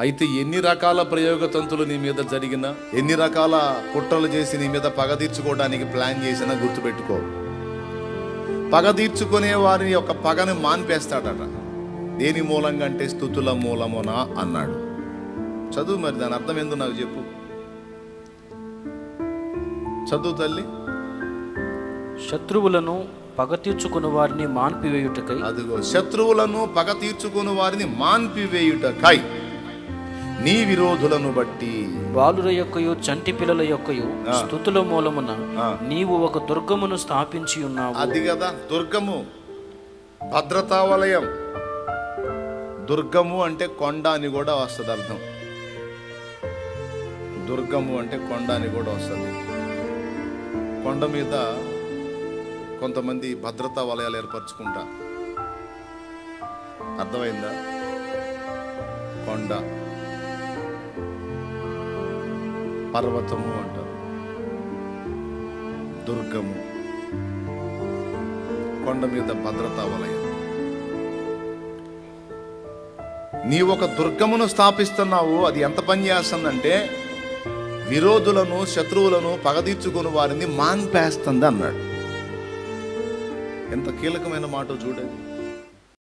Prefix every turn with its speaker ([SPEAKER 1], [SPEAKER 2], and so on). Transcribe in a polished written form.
[SPEAKER 1] అయితే ఎన్ని రకాల ప్రయోగ తంతులు నీ మీద జరిగినా, ఎన్ని రకాల కుట్రలు చేసి నీ మీద పగ తీర్చుకోవడానికి ప్లాన్ చేసినా గుర్తుపెట్టుకో, పగ తీర్చుకునే వారిని యొక్క పగని మాన్పేస్తాడట. దేని మూలంగా అంటే స్తుతుల మూలమునా అన్నాడు. చదువు, మరి దాని అర్థం ఏందో నాకు చెప్పు. చదువు తల్లి.
[SPEAKER 2] శత్రువులను పగ తీర్చుకుని వారిని మాన్పివేయుటకై.
[SPEAKER 1] అదిగో, శత్రువులను పగ తీర్చుకుని వారిని మాన్పివేయుటకై నీ విరోధులను బట్టి,
[SPEAKER 2] బాలుర యొక్కయు చంటి పిల్లల యొక్కయు స్తుతుల మూలమున నీవు ఒక దుర్గమును స్థాపించి ఉన్నావు.
[SPEAKER 1] అది కదా దుర్గము, భద్రతా వలయం. దుర్గము అంటే కొండ అని కూడా వస్తుంది అర్థం. దుర్గము అంటే కొండ అని కూడా వస్తుంది. కొండ మీద కొంతమంది భద్రతా వలయాలు ఏర్పరచుకుంటా. అర్థమైందా? కొండ, పర్వతము అంటారు, దుర్గము, కొండ మీద భద్రతా వలయం. నీ ఒక దుర్గమును స్థాపిస్తున్నావు. అది ఎంత పని చేస్తుందంటే విరోధులను, శత్రువులను పగదీర్చుకుని వారిని మాన్పేస్తుంది అన్నాడు. ఎంత కీలకమైన మాట చూడండి.